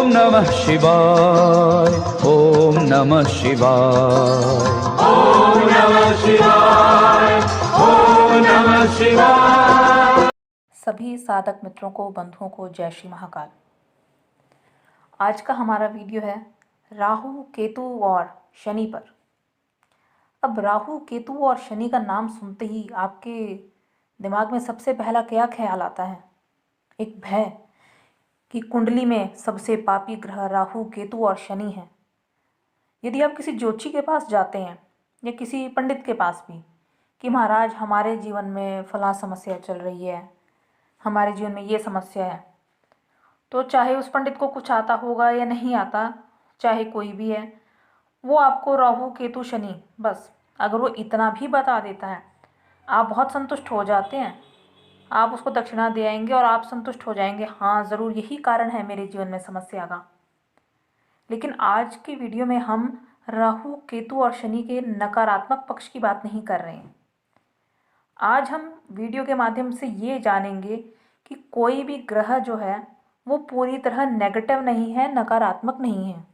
नमः शिवाय, ओम नमः शिवाय, ओम नमः शिवाय, ओम नमः शिवाय। सभी साधक मित्रों को, बंधुओं को जय श्री महाकाल। आज का हमारा वीडियो है राहु, केतु और शनि पर। अब राहु, केतु और शनि का नाम सुनते ही आपके दिमाग में सबसे पहला क्या ख्याल आता है? एक भय कि कुंडली में सबसे पापी ग्रह राहु, केतु और शनि हैं। यदि आप किसी ज्योतिषी के पास जाते हैं या किसी पंडित के पास भी कि महाराज हमारे जीवन में फलां समस्या चल रही है, हमारे जीवन में ये समस्या है, तो चाहे उस पंडित को कुछ आता होगा या नहीं आता, चाहे कोई भी है, वो आपको राहु, केतु, शनि, बस अगर वो इतना भी बता देता है, आप बहुत संतुष्ट हो जाते हैं। आप उसको दक्षिणा दे आएंगे और आप संतुष्ट हो जाएंगे, हाँ ज़रूर यही कारण है मेरे जीवन में समस्या का। लेकिन आज की वीडियो में हम राहु, केतु और शनि के नकारात्मक पक्ष की बात नहीं कर रहे हैं। आज हम वीडियो के माध्यम से ये जानेंगे कि कोई भी ग्रह जो है वो पूरी तरह नेगेटिव नहीं है, नकारात्मक नहीं है।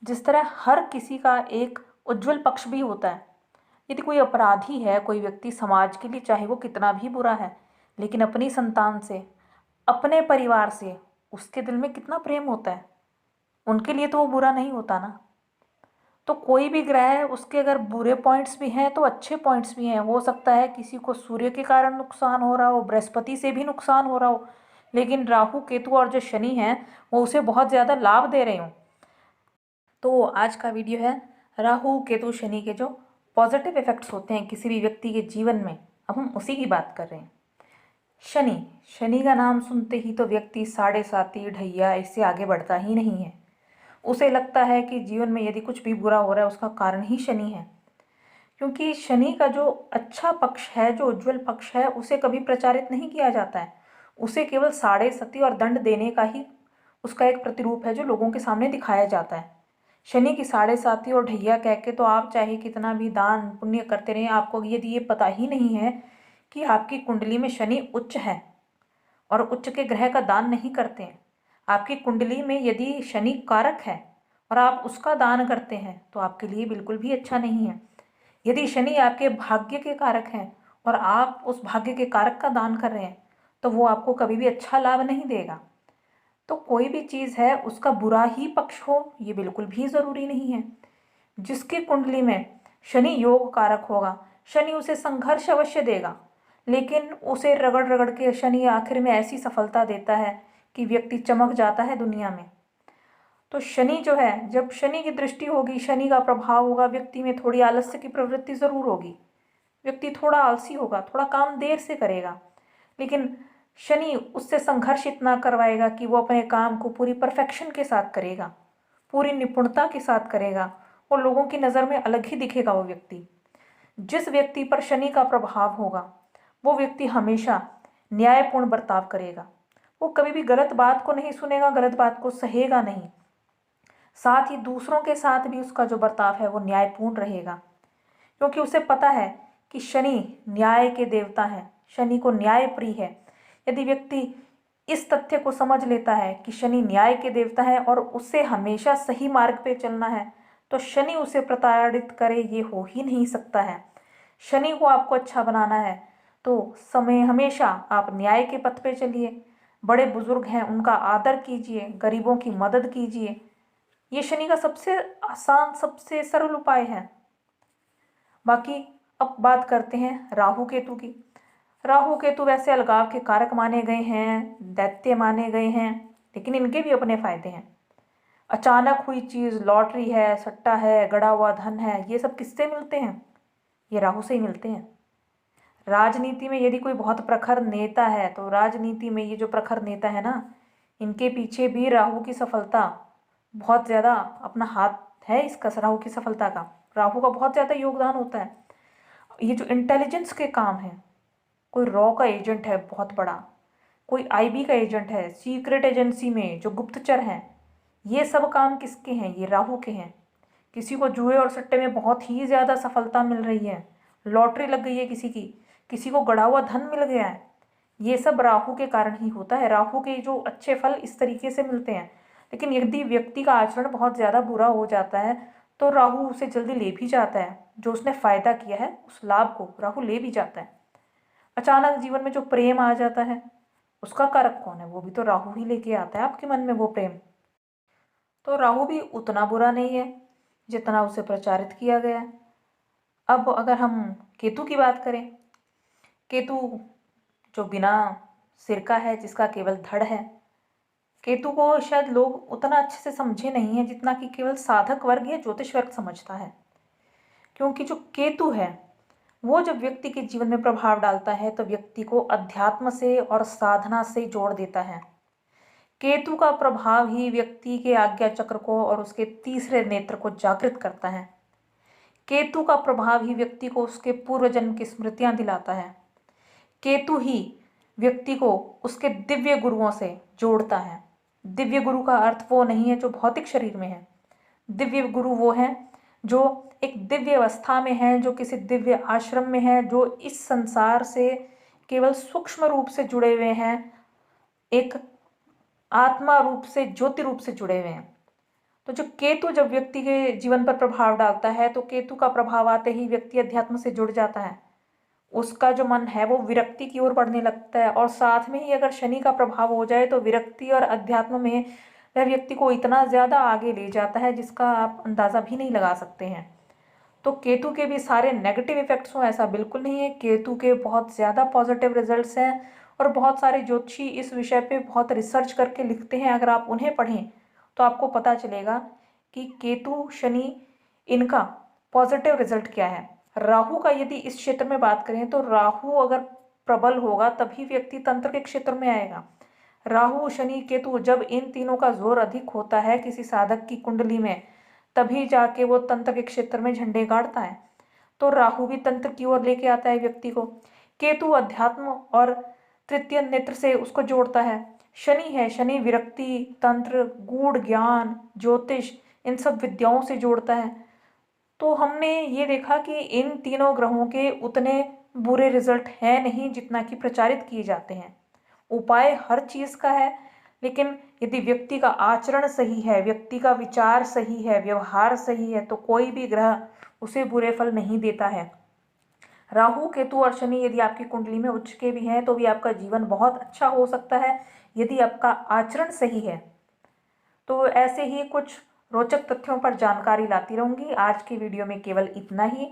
जिस तरह हर किसी का एक उज्जवल पक्ष भी होता है। यदि कोई अपराधी है, कोई व्यक्ति समाज के लिए चाहे वो कितना भी बुरा है, लेकिन अपनी संतान से, अपने परिवार से उसके दिल में कितना प्रेम होता है, उनके लिए तो वो बुरा नहीं होता ना। तो कोई भी ग्रह है, उसके अगर बुरे पॉइंट्स भी हैं तो अच्छे पॉइंट्स भी हैं। हो सकता है किसी को सूर्य के कारण नुकसान हो रहा हो, बृहस्पति से भी नुकसान हो रहा हो, लेकिन राहु, केतु और जो शनि हैं वो उसे बहुत ज़्यादा लाभ दे रहे हों। तो आज का वीडियो है राहु, केतु, शनि के जो पॉजिटिव इफेक्ट्स होते हैं किसी भी व्यक्ति के जीवन में, अब हम उसी की बात कर रहे हैं। शनि, शनि का नाम सुनते ही तो व्यक्ति साढ़े साती, ढैया, इससे आगे बढ़ता ही नहीं है। उसे लगता है कि जीवन में यदि कुछ भी बुरा हो रहा है उसका कारण ही शनि है, क्योंकि शनि का जो अच्छा पक्ष है, जो उज्जवल पक्ष है, उसे कभी प्रचारित नहीं किया जाता है। उसे केवल साढ़े सती और दंड देने का ही उसका एक प्रतिरूप है जो लोगों के सामने दिखाया जाता है। शनि की साढ़े साती और ढैया कह के तो आप चाहे कितना भी दान पुण्य करते रहें, आपको यदि ये पता ही नहीं है कि आपकी कुंडली में शनि उच्च है और उच्च के ग्रह का दान नहीं करते हैं, आपकी कुंडली में यदि शनि कारक है और आप उसका दान करते हैं तो आपके लिए बिल्कुल भी अच्छा नहीं है। यदि शनि आपके भाग्य के कारक हैं और आप उस भाग्य के कारक का दान कर रहे हैं तो वो आपको कभी भी अच्छा लाभ नहीं देगा। तो कोई भी चीज़ है उसका बुरा ही पक्ष हो ये बिल्कुल भी ज़रूरी नहीं है। जिसकी कुंडली में शनि योग कारक होगा, शनि उसे संघर्ष अवश्य देगा, लेकिन उसे रगड़ रगड़ के शनि आखिर में ऐसी सफलता देता है कि व्यक्ति चमक जाता है दुनिया में। तो शनि जो है, जब शनि की दृष्टि होगी, शनि का प्रभाव होगा, व्यक्ति में थोड़ी आलस्य की प्रवृत्ति ज़रूर होगी, व्यक्ति थोड़ा आलसी होगा, थोड़ा काम देर से करेगा, लेकिन शनि उससे संघर्ष इतना करवाएगा कि वो अपने काम को पूरी परफेक्शन के साथ करेगा, पूरी निपुणता के साथ करेगा और लोगों की नज़र में अलग ही दिखेगा वो व्यक्ति। जिस व्यक्ति पर शनि का प्रभाव होगा वो व्यक्ति हमेशा न्यायपूर्ण बर्ताव करेगा। वो कभी भी गलत बात को नहीं सुनेगा, गलत बात को सहेगा नहीं। साथ ही दूसरों के साथ भी उसका जो बर्ताव है वो न्यायपूर्ण रहेगा, क्योंकि उसे पता है कि शनि न्याय के देवता हैं, शनि को न्याय प्रिय है। यदि व्यक्ति इस तथ्य को समझ लेता है कि शनि न्याय के देवता है और उससे हमेशा सही मार्ग पे चलना है, तो शनि उसे प्रताड़ित करे ये हो ही नहीं सकता है। शनि को आपको अच्छा बनाना है तो समय हमेशा आप न्याय के पथ पे चलिए, बड़े बुजुर्ग हैं उनका आदर कीजिए, गरीबों की मदद कीजिए। ये शनि का सबसे आसान, सबसे सरल उपाय है। बाकी अब बात करते हैं राहु केतु की। राहु केतु वैसे अलगाव के कारक माने गए हैं, दैत्य माने गए हैं, लेकिन इनके भी अपने फायदे हैं। अचानक हुई चीज़, लॉटरी है, सट्टा है, गड़ा हुआ धन है, ये सब किससे मिलते हैं? ये राहु से ही मिलते हैं। राजनीति में यदि कोई बहुत प्रखर नेता है तो राजनीति में ये जो प्रखर नेता है ना, इनके पीछे भी राहु की सफलता बहुत ज़्यादा अपना हाथ है, इसका राहु की सफलता का, राहु का बहुत ज़्यादा योगदान होता है। ये जो इंटेलिजेंस के काम हैं, कोई रॉ का एजेंट है बहुत बड़ा, कोई आईबी का एजेंट है, सीक्रेट एजेंसी में जो गुप्तचर हैं, ये सब काम किसके हैं? ये राहु के हैं। किसी को जुए और सट्टे में बहुत ही ज़्यादा सफलता मिल रही है, लॉटरी लग गई है किसी को गड़ा हुआ धन मिल गया है, ये सब राहु के कारण ही होता है। राहु के जो अच्छे फल इस तरीके से मिलते हैं। लेकिन यदि व्यक्ति का आचरण बहुत ज़्यादा बुरा हो जाता है तो राहु उसे जल्दी ले भी जाता है। जो उसने फायदा किया है उस लाभ को राहु ले भी जाता है। अचानक जीवन में जो प्रेम आ जाता है उसका कारक कौन है? वो भी तो राहु ही लेके आता है आपके मन में वो प्रेम। तो राहु भी उतना बुरा नहीं है जितना उसे प्रचारित किया गया है। अब अगर हम केतु की बात करें, केतु जो बिना सिर का है, जिसका केवल धड़ है, केतु को शायद लोग उतना अच्छे से समझे नहीं है जितना कि केवल साधक वर्ग या ज्योतिष वर्ग समझता है। क्योंकि जो केतु है वो जब व्यक्ति के जीवन में प्रभाव डालता है तो व्यक्ति को अध्यात्म से और साधना से जोड़ देता है। केतु का प्रभाव ही व्यक्ति के आज्ञा चक्र को और उसके तीसरे नेत्र को जागृत करता है। केतु का प्रभाव ही व्यक्ति को उसके पूर्व जन्म की स्मृतियां दिलाता है। केतु ही व्यक्ति को उसके दिव्य गुरुओं से जोड़ता है। दिव्य गुरु का अर्थ वो नहीं है जो भौतिक शरीर में है। दिव्य गुरु वो है जो एक दिव्य अवस्था में है, जो किसी दिव्य आश्रम में है, जो इस संसार से केवल सूक्ष्म रूप से जुड़े हुए हैं, एक आत्मा रूप से, ज्योति रूप से जुड़े हुए हैं। तो जो केतु जब व्यक्ति के जीवन पर प्रभाव डालता है तो केतु का प्रभाव आते ही व्यक्ति अध्यात्म से जुड़ जाता है। उसका जो मन है वो विरक्ति की ओर बढ़ने लगता है। और साथ में ही अगर शनि का प्रभाव हो जाए तो विरक्ति और अध्यात्म में वह व्यक्ति को इतना ज़्यादा आगे ले जाता है जिसका आप अंदाज़ा भी नहीं लगा सकते हैं। तो केतु के भी सारे नेगेटिव इफेक्ट्स हों ऐसा बिल्कुल नहीं है। केतु के बहुत ज़्यादा पॉजिटिव रिजल्ट्स हैं और बहुत सारे ज्योतिषी इस विषय पे बहुत रिसर्च करके लिखते हैं। अगर आप उन्हें पढ़ें तो आपको पता चलेगा कि केतु शनि इनका पॉजिटिव रिजल्ट क्या है। राहु का यदि इस क्षेत्र में बात करें तो राहु अगर प्रबल होगा तभी व्यक्ति तंत्र के क्षेत्र में आएगा। राहु शनि केतु जब इन तीनों का जोर अधिक होता है किसी साधक की कुंडली में तभी जाके वो तंत्र के क्षेत्र में झंडे गाड़ता है। तो राहु भी तंत्र की ओर लेके आता है व्यक्ति को। केतु अध्यात्म और तृतीय नेत्र से उसको जोड़ता है। शनि है, शनि विरक्ति, तंत्र, गूढ़ ज्ञान, ज्योतिष, इन सब विद्याओं से जोड़ता है। तो हमने ये देखा कि इन तीनों ग्रहों के उतने बुरे रिजल्ट हैं नहीं जितना कि प्रचारित किए जाते हैं। उपाय हर चीज़ का है, लेकिन यदि व्यक्ति का आचरण सही है, व्यक्ति का विचार सही है, व्यवहार सही है तो कोई भी ग्रह उसे बुरे फल नहीं देता है। राहु केतु और शनि यदि आपकी कुंडली में उच्च के भी हैं तो भी आपका जीवन बहुत अच्छा हो सकता है यदि आपका आचरण सही है। तो ऐसे ही कुछ रोचक तथ्यों पर जानकारी लाती रहूंगी। आज की वीडियो में केवल इतना ही।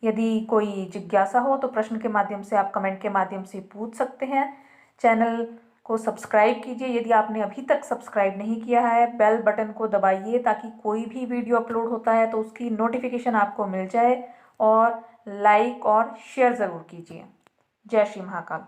यदि कोई जिज्ञासा हो तो प्रश्न के माध्यम से आप कमेंट के माध्यम से पूछ सकते हैं। चैनल को सब्सक्राइब कीजिए यदि आपने अभी तक सब्सक्राइब नहीं किया है। बेल बटन को दबाइए ताकि कोई भी वीडियो अपलोड होता है तो उसकी नोटिफिकेशन आपको मिल जाए। और लाइक और शेयर ज़रूर कीजिए। जय श्री महाकाल।